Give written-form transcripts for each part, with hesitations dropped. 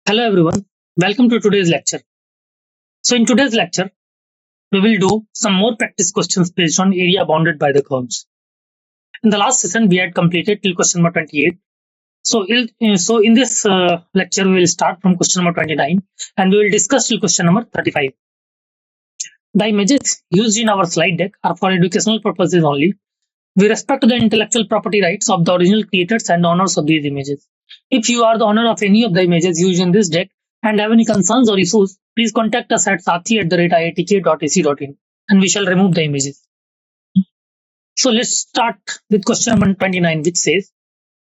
Hello everyone, welcome to today's lecture. So in today's lecture, we will do some more practice questions based on area bounded by the curves. In the last session, we had completed till question number 28. So in this lecture, we will start from question number 29 and we will discuss till question number 35. The images used in our slide deck are for educational purposes only. We respect the intellectual property rights of the original creators and owners of these images. If you are the owner of any of the images used in this deck and have any concerns or issues, please contact us at sathi@iitk.ac.in and we shall remove the images. So let's start with question number 29, which says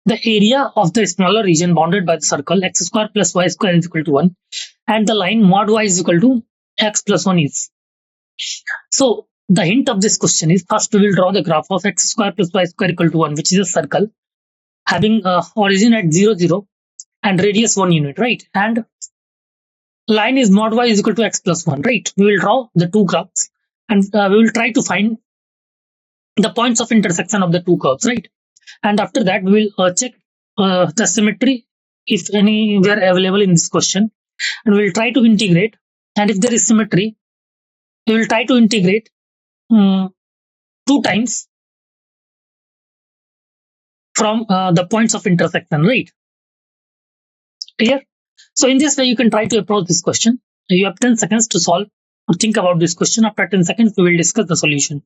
the area of the smaller region bounded by the circle x square plus y square is equal to 1 and the line mod y is equal to x plus 1 is. So the hint of this question is first we will draw the graph of x square plus y square equal to 1, which is a circle having origin at 0, 0 and radius 1 unit, right? And line is mod y is equal to x plus 1, right? We will draw the two graphs and we will try to find the points of intersection of the two curves, right? And after that, we will check the symmetry if anywhere available in this question, and we will try to integrate. And if there is symmetry, we will try to integrate 2 times from the points of intersection, right? Clear? So in this way, you can try to approach this question. You have 10 seconds to solve or think about this question. After 10 seconds, we will discuss the solution.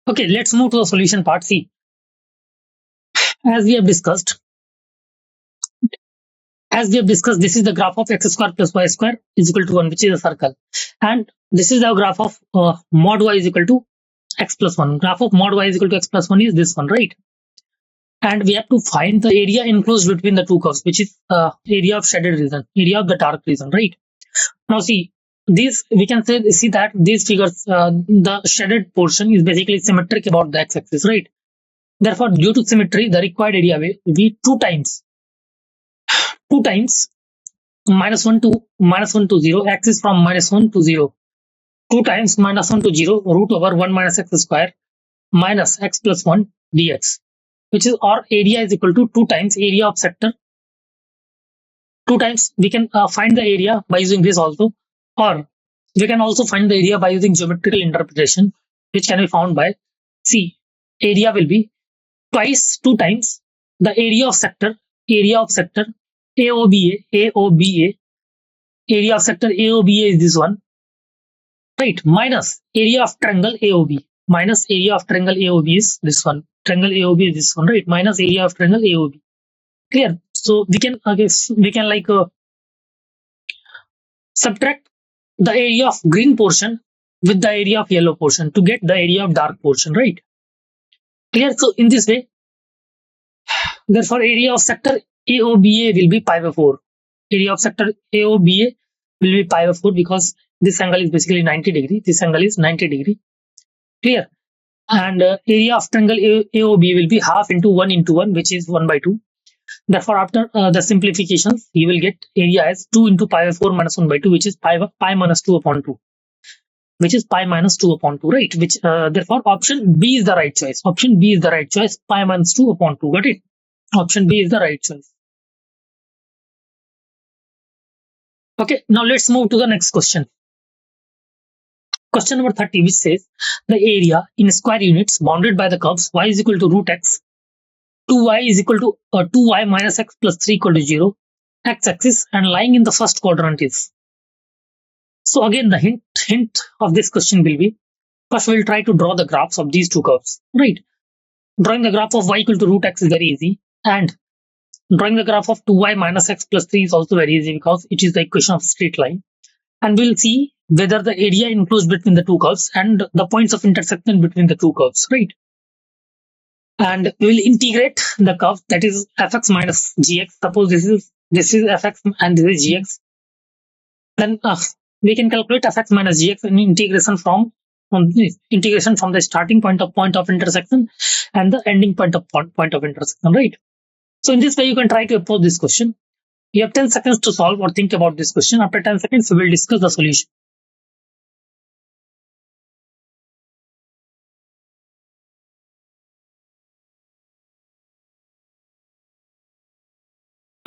Okay, let's move to the solution part. C. As we have discussed, this is the graph of x square plus y square is equal to 1, which is a circle. And this is the graph of mod y is equal to x plus 1. Graph of mod y is equal to x plus 1 is this one, right? And we have to find the area enclosed between the two curves, which is area of shaded region, area of the dark region, right? Now see, these we can see that these figures, the shaded portion is basically symmetric about the x-axis, right? Therefore, due to symmetry, the required area will be 2 times minus 1 to 0, x is from minus 1 to 0. 2 times minus 1 to 0 root over 1 minus x square minus x plus 1 dx, which is our area is equal to 2 times area of sector. 2 times we can find the area by using this also, or we can also find the area by using geometrical interpretation, which can be found by C. Area will be twice 2 times the area of sector AOBA, area of sector AOBA is this one, right? Minus area of triangle AOB, is this one. Triangle AOB is this one, right? Minus area of triangle AOB. Clear? So we can subtract the area of green portion with the area of yellow portion to get the area of dark portion, right? Clear? So in this way, therefore area of sector AOBA will be pi by 4. Area of sector AOBA will be pi by 4 because this angle is basically 90 degree. This angle is 90 degree. Clear? And area of triangle AOB will be half into 1 into 1, which is 1 by 2. Therefore, after the simplifications, you will get area as 2 into pi by 4 minus 1 by 2, which is pi minus 2 upon 2. Right? Which therefore option B is the right choice. Pi minus 2 upon 2. Got it? Option B is the right choice. Okay, now let's move to the next question. Question number 30, which says the area in square units bounded by the curves y is equal to root x, 2y is equal to 2y minus x plus 3 equal to 0, x-axis, and lying in the first quadrant is. So again, the hint of this question will be, first we'll try to draw the graphs of these two curves, right? Drawing the graph of y equal to root x is very easy, and drawing the graph of 2y minus x plus 3 is also very easy because it is the equation of straight line. And we'll see whether the area enclosed between the two curves and the points of intersection between the two curves, right? And we will integrate the curve, that is fx minus gx. Suppose this is fx and this is gx. Then we can calculate fx minus gx in integration from the starting point of intersection and the ending point of intersection, right? So in this way, you can try to approach this question. You have 10 seconds to solve or think about this question. After 10 seconds, we will discuss the solution.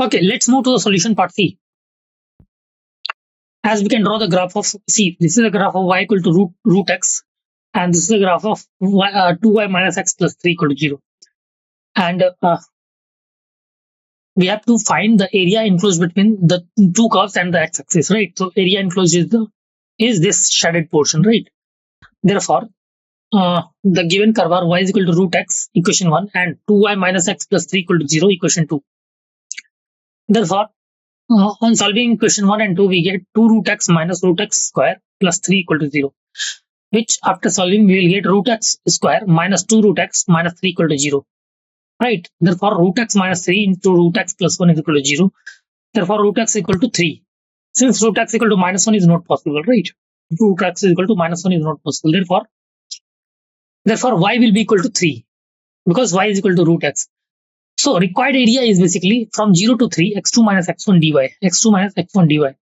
Okay, let's move to the solution part C. As we can draw the graph of C, this is the graph of y equal to root x, and this is the graph of 2y minus x plus 3 equal to 0. And we have to find the area enclosed between the two curves and the x-axis, right? So area enclosed is this shaded portion, right? Therefore, the given curve are y is equal to root x, equation 1, and 2y minus x plus 3 equal to 0, equation 2. Therefore, on solving equation 1 and 2, we get 2 root x minus root x square plus 3 equal to 0, which after solving, we will get root x square minus 2 root x minus 3 equal to 0, right? Therefore, root x minus 3 into root x plus 1 is equal to 0. Therefore, root x equal to 3. Since root x equal to minus 1 is not possible, right? Root x is equal to minus 1 is not possible. Therefore, y will be equal to 3 because y is equal to root x. So required area is basically from 0 to 3, x2 minus x1 dy, x2 minus x1 dy,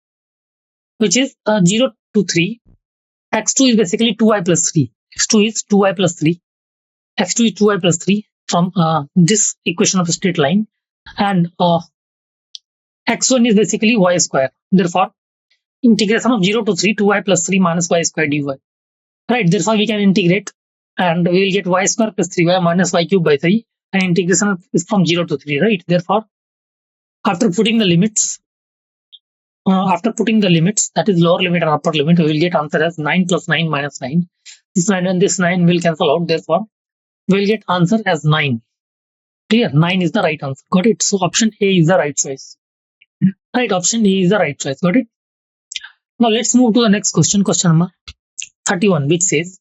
which is 0 to 3. X2 is basically 2y plus 3. X2 is 2y plus 3. X2 is 2y plus 3 from this equation of a straight line. And x1 is basically y square. Therefore, integration of 0 to 3, 2y plus 3 minus y square dy. Right, therefore we can integrate and we will get y square plus 3y minus y cube by 3. And integration is from 0 to 3, right? Therefore, after putting the limits, that is lower limit and upper limit, we will get answer as 9 plus 9 minus 9. This 9 and this 9 will cancel out. Therefore, we will get answer as 9. Clear? 9 is the right answer. Got it? So option A is the right choice. Right, option A is the right choice. Got it? Now let's move to the next question, question number 31, which says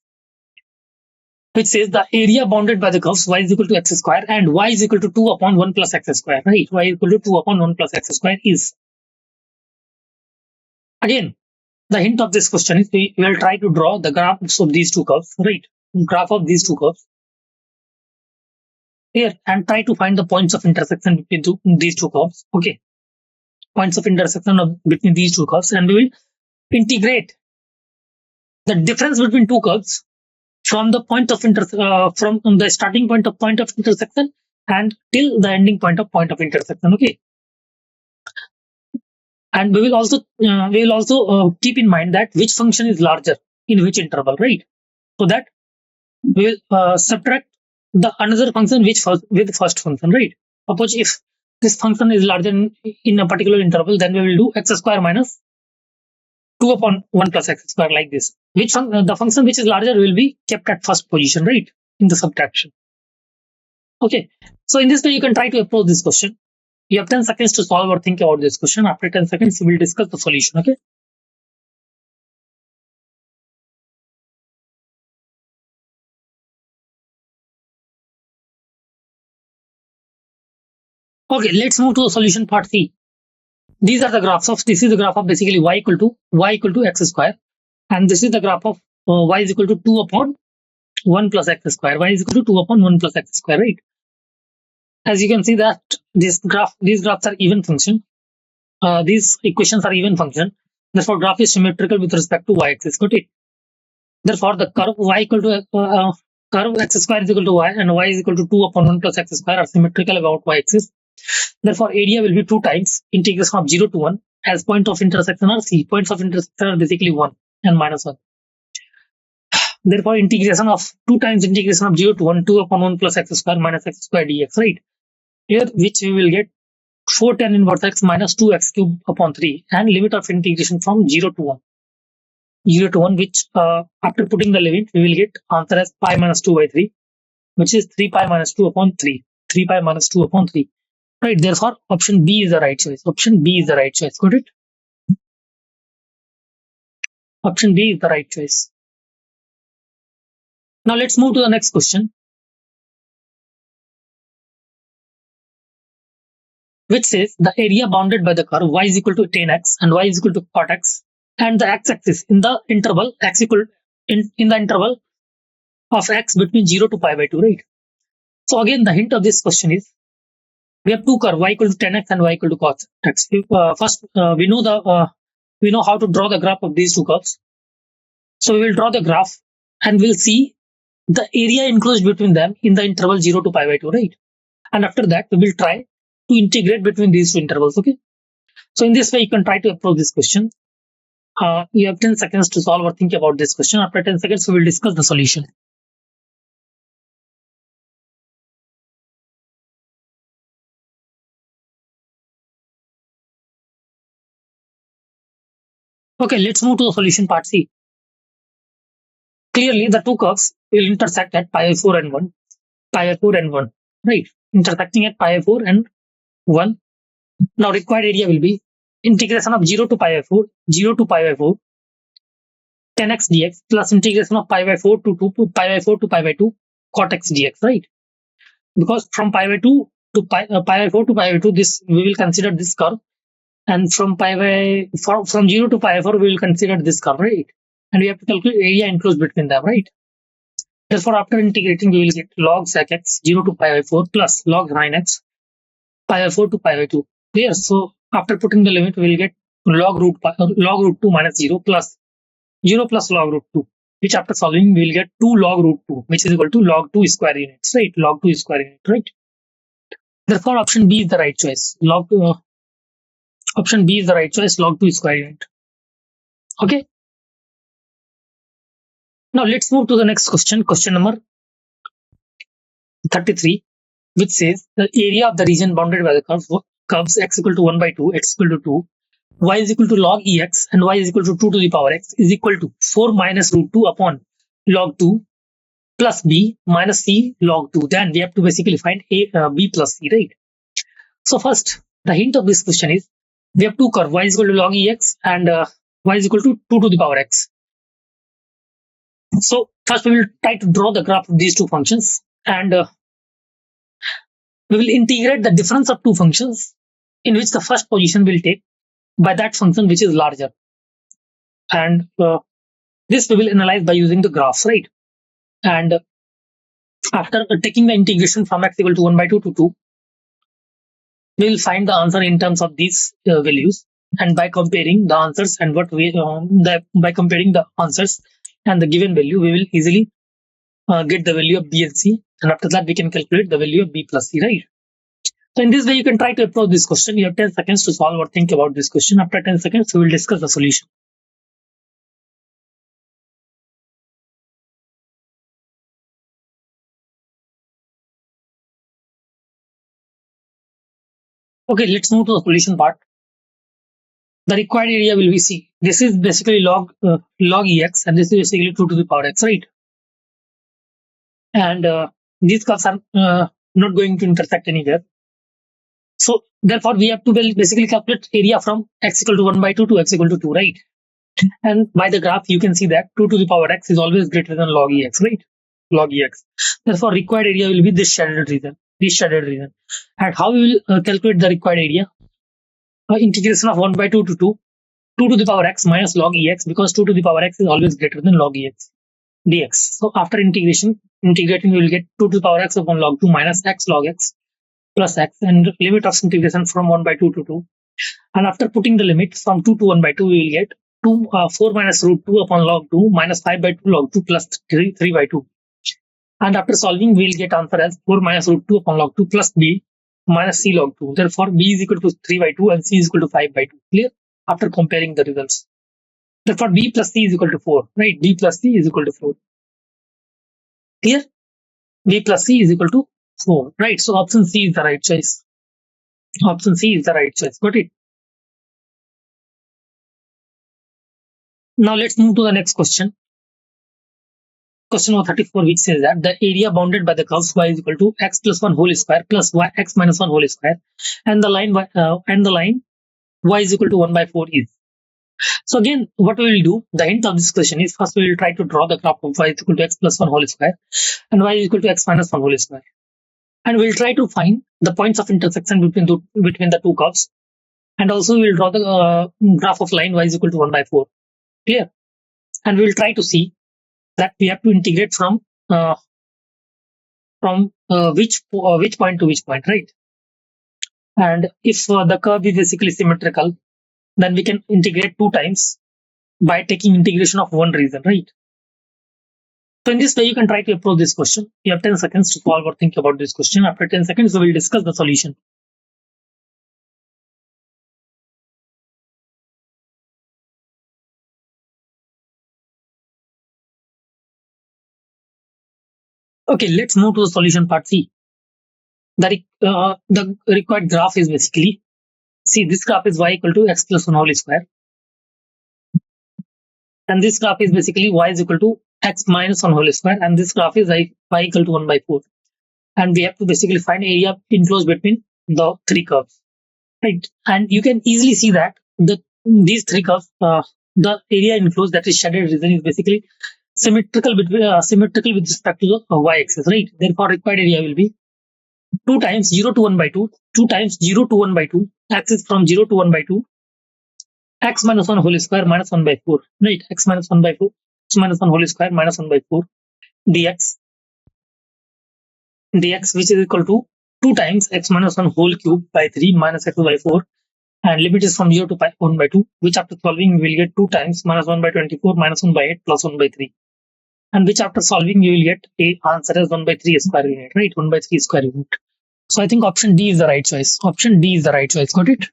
the area bounded by the curves y is equal to x square and y is equal to 2 upon 1 plus x square, right? Y is equal to 2 upon 1 plus x square is. Again, the hint of this question is we will try to draw the graphs of these two curves, right? Graph of these two curves here and try to find the points of intersection between these two curves. Okay, points of intersection between these two curves, and we will integrate the difference between two curves from the point of from the starting point of intersection and till the ending point of intersection. Okay, and we will also keep in mind that which function is larger in which interval, right? So that we will subtract the another function with first function, right? Suppose if this function is larger in a particular interval, then we will do x square minus 2 upon 1 plus x square like this. The function which is larger will be kept at first position, right? In the subtraction. Okay. So in this way, you can try to approach this question. You have 10 seconds to solve or think about this question. After 10 seconds, we will discuss the solution. Okay. Okay, let's move to the solution part C. These are the graphs of, this is the graph of basically y equal to x square. And this is the graph of y is equal to 2 upon 1 plus x square. Y is equal to 2 upon 1 plus x square, right? As you can see that these graphs are even function. These equations are even function. Therefore, graph is symmetrical with respect to y-axis. Got it? Therefore, the curve y equal to curve x square is equal to y and y is equal to 2 upon 1 plus x square are symmetrical about y-axis. Therefore, area will be 2 times integration of 0 to 1 as point of intersection are C. Points of intersection are basically 1 and minus 1. Therefore, integration of 2 times integration of 0 to 1, 2 upon 1 plus x square minus x square dx, right? Here, which we will get 4 tan inverse x minus 2x cube upon 3 and limit of integration from 0 to 1. 0 to 1, which after putting the limit, we will get answer as pi minus 2 by 3, which is 3 pi minus 2 upon 3. 3 pi minus 2 upon 3. Right, therefore, option B is the right choice. Option B is the right choice. Got it? Option B is the right choice. Now let's move to the next question, which says the area bounded by the curve y is equal to tan x and y is equal to cot x and the x-axis in the interval x equal in the interval of x between 0 to pi by 2, right? So again, the hint of this question is we have two curves y equal to tan x and y equal to cot x. First, we know how to draw the graph of these two curves. So we will draw the graph and we'll see the area enclosed between them in the interval 0 to pi by 2, right? And after that, we will try to integrate between these two intervals. Okay. So in this way, you can try to approach this question. You have 10 seconds to solve or think about this question. After 10 seconds, we will discuss the solution. Okay, let's move to the solution part C. Clearly, the two curves will intersect at pi 4 and 1. Pi 4 and 1. Right. Intersecting at pi 4 and 1. Now, required area will be integration of 0 to pi by 4, 0 to pi by 4, 10x dx plus integration of pi by 4 to pi by 4 to pi by 2 cot x dx, right? Because from pi by 2 to pi by 4 to pi by 2, this we will consider this curve, and from 0 to pi by 4 we will consider this curve, right? And we have to calculate area enclosed between them, right? Therefore, after integrating, we will get log sec x 0 to pi by 4 plus log sin x pi by 4 to pi by 2. Clear? So after putting the limit, we will get log root 2 minus 0 plus 0 plus log root 2, which after solving we will get 2 log root 2, which is equal to log 2 square units, right? Log 2 square unit, right? Therefore, option B is the right choice. Option B is the right choice, log 2 square unit. Okay. Now let's move to the next question, question number 33, which says the area of the region bounded by the curves x equal to 1 by 2, x equal to 2, y is equal to log ex, and y is equal to 2 to the power x is equal to 4 minus root 2 upon log 2 plus b minus c log 2. Then we have to basically find b plus c, right? So first, the hint of this question is we have two curves, y is equal to log ex and y is equal to 2 to the power x. So first we will try to draw the graph of these two functions, and we will integrate the difference of two functions in which the first position will take by that function which is larger. And this we will analyze by using the graphs, right? And after taking the integration from x equal to 1 by 2 to 2, we will find the answer in terms of these values. And by comparing the answers and by comparing the answers and the given value, we will easily get the value of b and c. And after that, we can calculate the value of b plus c, right? So in this way, you can try to approach this question. You have 10 seconds to solve or think about this question. After 10 seconds, we will discuss the solution. Okay, let's move to the solution part. The required area will be C. This is basically log ex, and this is basically 2 to the power x, right? And these curves are not going to intersect anywhere. So therefore, we have to basically calculate area from x equal to 1 by 2 to x equal to 2, right? And by the graph, you can see that 2 to the power x is always greater than log ex, right? Log ex. Therefore, required area will be this shaded region. And how we will calculate the required area? Integration of 1 by 2 to 2 to the power x minus log ex, because 2 to the power x is always greater than log ex dx. So after integrating, we will get 2 to the power x upon log 2 minus x log x plus x, and limit of integration from 1 by 2 to 2. And after putting the limit from 2 to 1 by 2, we will get 4 minus root 2 upon log 2 minus 5 by 2 log 2 plus 3 by 2. And after solving, we will get answer as 4 minus root 2 upon log 2 plus b minus c log 2. Therefore, b is equal to 3 by 2 and c is equal to 5 by 2. Clear? After comparing the results. Therefore, b plus c is equal to 4, right? b plus c is equal to 4. Clear? b plus c is equal to 4, right? So option C is the right choice. Option C is the right choice. Got it? Now let's move to the next question. Question number 34, which says that the area bounded by the curves y is equal to x plus 1 whole square plus y x minus 1 whole square, and the line y is equal to 1 by 4 is. So again, what we will do, the hint of this question is first we will try to draw the graph of y is equal to x plus 1 whole square and y is equal to x minus 1 whole square. And we'll try to find the points of intersection between the two curves. And also we will draw the graph of line y is equal to 1 by 4. Clear? And we will try to see that we have to integrate from which point to which point, right? And if the curve is basically symmetrical, then we can integrate 2 times by taking integration of one region, right? So in this way, you can try to approach this question. You have 10 seconds to solve or think about this question. After 10 seconds, we will discuss the solution. Okay, let's move to the solution part C. The required graph is basically, see, this graph is y equal to x plus 1 whole square. And this graph is basically y is equal to x minus 1 whole square. And this graph is y equal to 1 by 4. And we have to basically find area enclosed between the three curves. Right. And you can easily see that these three curves, the area enclosed, that is shaded region, is basically symmetrical with respect to the y-axis, right? Therefore, required area will be 2 times 0 to 1 by 2, 2 times 0 to 1 by 2, axis from 0 to 1 by 2, x minus 1 whole square minus 1 by 4, right? X minus 1 by 4, x minus 1 whole square minus 1 by 4, dx, which is equal to 2 times x minus 1 whole cube by 3 minus x by 4, and limit is from 0 to 1 by 2, which after solving we will get 2 times minus 1 by 24 minus 1 by 8 plus 1 by 3, and which after solving you will get a answer as 1 by 3 square unit, right? 1 by 3 square unit. So I think option D is the right choice. Option D is the right choice. Got it?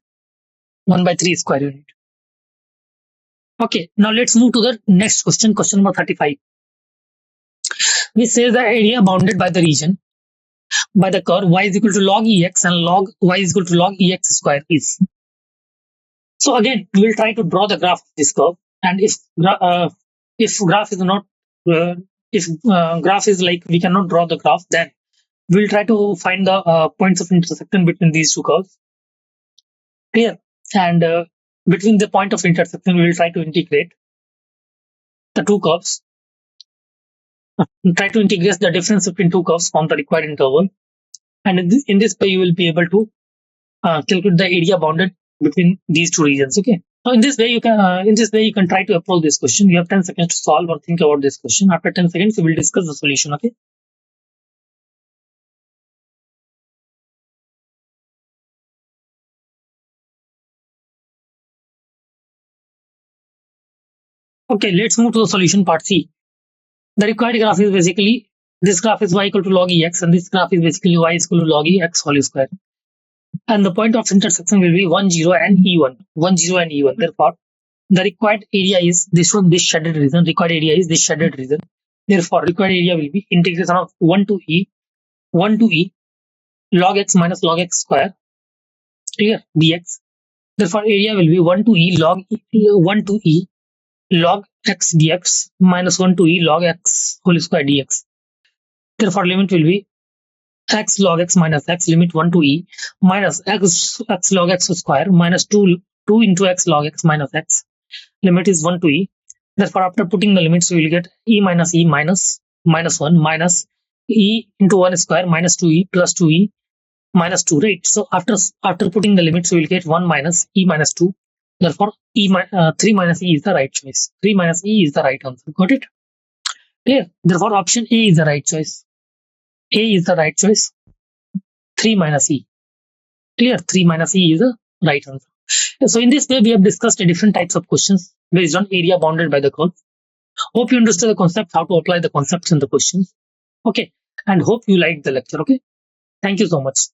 1 by 3 square unit. Okay, now let's move to the next question, question number 35. We say the area bounded by the region by the curve y is equal to log ex and log y is equal to log ex square is. So again, we will try to draw the graph of this curve, and if graph is not graph is like we cannot draw the graph, then we will try to find the points of intersection between these two curves. Clear? And between the point of intersection, we will try to integrate the two curves. Try to integrate the difference between two curves on the required interval, and in this way you will be able to calculate the area bounded between these two regions. Okay. So in this way you can try to approach this question. You have 10 seconds to solve or think about this question. After 10 seconds, we will discuss the solution. Okay. Okay, let's move to the solution part C. The required graph is basically, this graph is y equal to log ex, and this graph is basically y is equal to log ex whole square. And the point of intersection will be 1, 0 and E1. 1, 0 and E1. Therefore, the required area is this one, this shaded region. Required area is this shaded region. Therefore, required area will be integration of 1 to E log x minus log x square. Clear? Dx. Therefore, area will be 1 to E log x dx minus 1 to E log x whole square dx. Therefore, limit will be x log x minus x, limit 1 to E minus x log x square minus 2 into x log x minus x. Limit is 1 to E. Therefore, after putting the limits, we will get E minus 1 minus E into 1 square minus 2E plus 2E minus 2, right? So after putting the limits, we will get 1 minus E minus 2. Therefore, 3 minus E is the right choice. 3 minus E is the right answer. Got it? Clear? Therefore, option A is the right choice. A is the right choice. 3 minus E. Clear? 3 minus E is the right answer. So in this way, we have discussed different types of questions based on area bounded by the curve. Hope you understood the concept, how to apply the concepts in the questions. Okay. And hope you liked the lecture. Okay. Thank you so much.